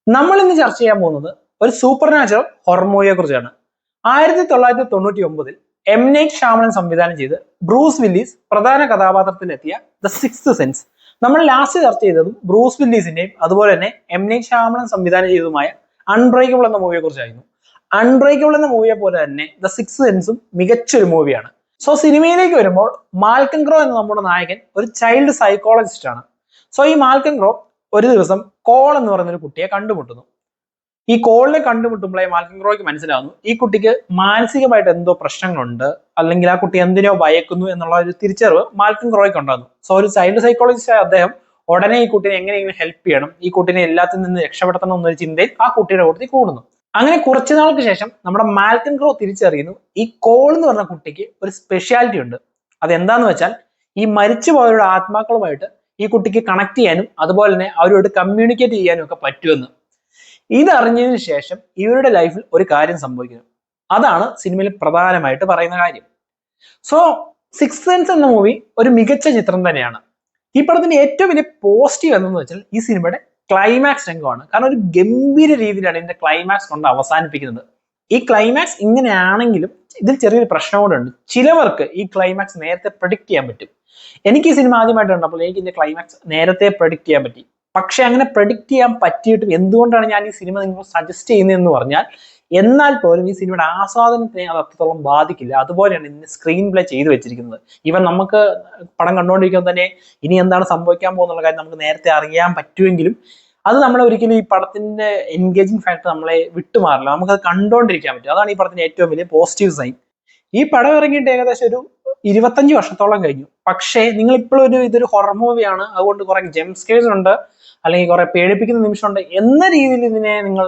നമ്മൾ ഇന്ന് ചർച്ച ചെയ്യാൻ പോകുന്നത് ഒരു സൂപ്പർ നാച്ചുറൽ ഹൊറർ മൂവിയെ കുറിച്ചാണ്. 1999 എം നൈറ്റ് ഷ്യാമളൻ സംവിധാനം ചെയ്ത് ബ്രൂസ് വില്ലീസ് പ്രധാന കഥാപാത്രത്തിലെത്തിയ ദ സിക്സ്ത് സെൻസ്. നമ്മൾ ലാസ്റ്റ് ചർച്ച ചെയ്തതും ബ്രൂസ് വില്ലീസിന്റെയും അതുപോലെ തന്നെ എം നൈറ്റ് ഷ്യാമളൻ സംവിധാനം ചെയ്തതുമായ അൺബ്രേക്കബിൾ എന്ന മൂവിയെ കുറിച്ചായിരുന്നു. അൺബ്രേക്കബിൾ എന്ന മൂവിയെ പോലെ തന്നെ ദ സിക്സ്ത് സെൻസും മികച്ചൊരു മൂവിയാണ്. സോ സിനിമയിലേക്ക് വരുമ്പോൾ മാൽക്കൻ ഗ്രോ എന്ന നമ്മുടെ നായകൻ ഒരു ചൈൽഡ് സൈക്കോളജിസ്റ്റ് ആണ്. സോ ഈ മാൽക്കൻ ഗ്രോ ഒരു ദിവസം കോൾ എന്ന് പറയുന്ന ഒരു കുട്ടിയെ കണ്ടുമുട്ടുന്നു. ഈ കോളിനെ കണ്ടുമുട്ടുമ്പോഴേ മാൽക്കൻ ഗ്രോയ്ക്ക് മനസ്സിലാവുന്നു ഈ കുട്ടിക്ക് മാനസികമായിട്ട് എന്തോ പ്രശ്നങ്ങളുണ്ട്, അല്ലെങ്കിൽ ആ കുട്ടി എന്തിനോ ഭയക്കുന്നു എന്നുള്ള ഒരു തിരിച്ചറിവ് മാൽക്കൻ ഗ്രോയ്ക്ക് ഉണ്ടാകുന്നു. സോ ഒരു ചൈൽഡ് സൈക്കോളജിസ്റ്റ് അദ്ദേഹം ഉടനെ ഈ കുട്ടിനെ എങ്ങനെയെങ്കിലും ഹെൽപ്പ് ചെയ്യണം, ഈ കുട്ടിനെ എല്ലാത്തിൽ നിന്ന് രക്ഷപ്പെടുത്തണം എന്നൊരു ചിന്തയിൽ ആ കുട്ടിയുടെ കൂട്ടത്തിൽ കൂടുന്നു. അങ്ങനെ കുറച്ചു നാൾക്ക് ശേഷം നമ്മുടെ മാൽക്കൻ ഗ്രോ തിരിച്ചറിയുന്നു ഈ കോൾ എന്ന് പറഞ്ഞ കുട്ടിക്ക് ഒരു സ്പെഷ്യാലിറ്റി ഉണ്ട്. അതെന്താന്ന് വെച്ചാൽ ഈ മരിച്ചുപോയവരുടെ ആത്മാക്കളുമായിട്ട് ഈ കുട്ടിക്ക് കണക്ട് ചെയ്യാനും അതുപോലെ തന്നെ അവരോട് കമ്മ്യൂണിക്കേറ്റ് ചെയ്യാനും ഒക്കെ പറ്റുമെന്ന്. ഇതറിഞ്ഞതിന് ശേഷം ഇവരുടെ ലൈഫിൽ ഒരു കാര്യം സംഭവിക്കുന്നു. അതാണ് സിനിമയിൽ പ്രധാനമായിട്ട് പറയുന്ന കാര്യം. സോ സിക്സ് സെൻസ് എന്ന മൂവി ഒരു മികച്ച ചിത്രം തന്നെയാണ്. ഈ പടത്തിന്റെ ഏറ്റവും വലിയ പോസിറ്റീവ് എന്തെന്ന് വെച്ചാൽ ഈ സിനിമയുടെ ക്ലൈമാക്സ് രംഗമാണ്. കാരണം ഒരു ഗംഭീര രീതിയിലാണ് ഇതിന്റെ ക്ലൈമാക്സ് കൊണ്ട് അവസാനിപ്പിക്കുന്നത്. ഈ ക്ലൈമാക്സ് ഇങ്ങനെയാണെങ്കിലും ഇതിൽ ചെറിയൊരു പ്രശ്നം കൂടെ ഉണ്ട്. ചിലവർക്ക് ഈ ക്ലൈമാക്സ് നേരത്തെ പ്രഡിക്റ്റ് ചെയ്യാൻ പറ്റും. എനിക്ക് ഈ സിനിമ ആദ്യമായിട്ട് കണ്ടപ്പോൾ എനിക്ക് ഇതിന്റെ ക്ലൈമാക്സ് നേരത്തെ പ്രഡിക്റ്റ് ചെയ്യാൻ പറ്റി. പക്ഷെ അങ്ങനെ പ്രഡിക്റ്റ് ചെയ്യാൻ പറ്റിയിട്ടും എന്തുകൊണ്ടാണ് ഞാൻ ഈ സിനിമ നിങ്ങൾ സജസ്റ്റ് ചെയ്യുന്നതെന്ന് പറഞ്ഞാൽ, എന്നാൽ പോലും ഈ സിനിമയുടെ ആസ്വാദനത്തിനെ അത് അത്രത്തോളം ബാധിക്കില്ല. അതുപോലെയാണ് ഇതിന്റെ സ്ക്രീൻ പ്ലേ ചെയ്തു വെച്ചിരിക്കുന്നത്. ഈവൻ നമുക്ക് പടം കണ്ടുകൊണ്ടിരിക്കുമ്പോൾ തന്നെ ഇനി എന്താണ് സംഭവിക്കാൻ പോകുന്നുള്ള കാര്യം നമുക്ക് നേരത്തെ അറിയാൻ പറ്റുമെങ്കിലും അത് നമ്മളെ ഒരിക്കലും ഈ പടത്തിന്റെ എൻഗേജിങ് ഫാക്ടർ നമ്മളെ വിട്ടുമാറില്ല. നമുക്കത് കണ്ടുകൊണ്ടിരിക്കാൻ പറ്റും. അതാണ് ഈ പടത്തിന്റെ ഏറ്റവും വലിയ പോസിറ്റീവ് സൈൻ. ഈ പടം ഇറങ്ങിയിട്ട് ഏകദേശം ഒരു 25 വർഷത്തോളം കഴിഞ്ഞു. പക്ഷേ നിങ്ങൾ ഇപ്പോഴും ഇതൊരു ഹൊറർ മൂവിയാണ്, അതുകൊണ്ട് കുറെ ജംസ്കേഴ്സ് ഉണ്ട്, അല്ലെങ്കിൽ കുറെ പേടിപ്പിക്കുന്ന നിമിഷമുണ്ട് എന്ന രീതിയിൽ ഇതിനെ നിങ്ങൾ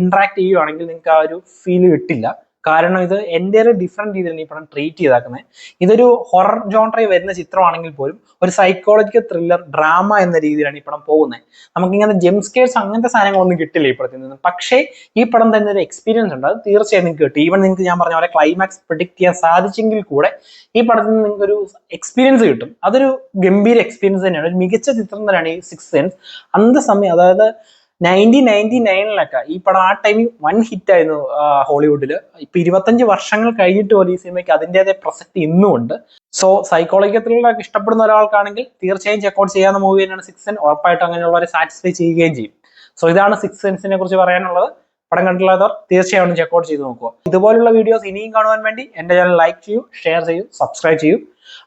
ഇന്ററാക്ട് ചെയ്യുവാണെങ്കിൽ നിങ്ങൾക്ക് ആ ഒരു ഫീൽ കിട്ടില്ല. കാരണം ഇത് എൻ്റെ ഒരു ഡിഫറെന്റ് രീതിയിലാണ് ഈ പടം ട്രീറ്റ് ചെയ്താക്കുന്നത്. ഇതൊരു ഹൊറർ ജോൺറയിൽ വരുന്ന ചിത്രമാണെങ്കിൽ പോലും ഒരു സൈക്കോളജിക്കൽ ത്രില്ലർ ഡ്രാമ എന്ന രീതിയിലാണ് ഈ പടം പോകുന്നത്. നമുക്കിങ്ങനെ ജംസ്കേഴ്സ് അങ്ങനത്തെ സാധനങ്ങളൊന്നും കിട്ടില്ല ഈ പടത്തിൽ നിന്ന്. പക്ഷേ ഈ പടം തന്നെ ഒരു എക്സ്പീരിയൻസ് ഉണ്ട്, അത് തീർച്ചയായും നിങ്ങൾക്ക് കിട്ടും. ഈവൻ നിങ്ങൾക്ക് ഞാൻ പറഞ്ഞ പോലെ ക്ലൈമാക്സ് പ്രിഡിക്ട് ചെയ്യാൻ സാധിച്ചെങ്കിൽ കൂടെ ഈ പടത്തിൽ നിന്ന് നിങ്ങൾക്ക് ഒരു എക്സ്പീരിയൻസ് കിട്ടും. അതൊരു ഗംഭീര എക്സ്പീരിയൻസ് തന്നെയാണ്. ഒരു മികച്ച ചിത്രം തന്നെയാണ് ഈ സിക്സ് സെൻസ്. അന്ത സമയം, അതായത് 1999 ഈ പടം ആ ടൈമിൽ വൻ ഹിറ്റ് ആയിരുന്നു ഹോളിവുഡിൽ. ഇപ്പൊ 25 വർഷങ്ങൾ കഴിഞ്ഞിട്ട് പോലും ഈ സിനിമയ്ക്ക് അതിൻ്റെതായ പ്രസക്തി ഇന്നും ഉണ്ട്. സോ സൈക്കോളജിക്കൽ ത്രില്ലറൊക്കെ ഇഷ്ടപ്പെടുന്ന ഒരാൾക്കാണെങ്കിൽ തീർച്ചയായും ചെക്കൗട്ട് ചെയ്യാവുന്ന മൂവി തന്നെയാണ് സിക്സ് സെൻസ്. ഉറപ്പായിട്ടും അങ്ങനെയുള്ളവരെ സാറ്റിസ്ഫൈ ചെയ്യുകയും ചെയ്യും. സോ ഇതാണ് സിക്സ് സെൻസിനെ കുറിച്ച് പറയാനുള്ളത്. പടം കണ്ടില്ലാത്തവർ തീർച്ചയായും ചെക്കൗട്ട് ചെയ്ത് നോക്കുക. ഇതുപോലുള്ള വീഡിയോസ് ഇനിയും കാണുവാൻ വേണ്ടി എന്റെ ചാനൽ ലൈക്ക് ചെയ്യൂ, ഷെയർ ചെയ്യൂ, സബ്സ്ക്രൈബ് ചെയ്യൂ.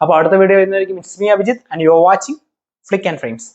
അപ്പോൾ അടുത്ത വീഡിയോ വരുന്നതായിരിക്കും. It's me Abhijith and you are watching Flick and frames.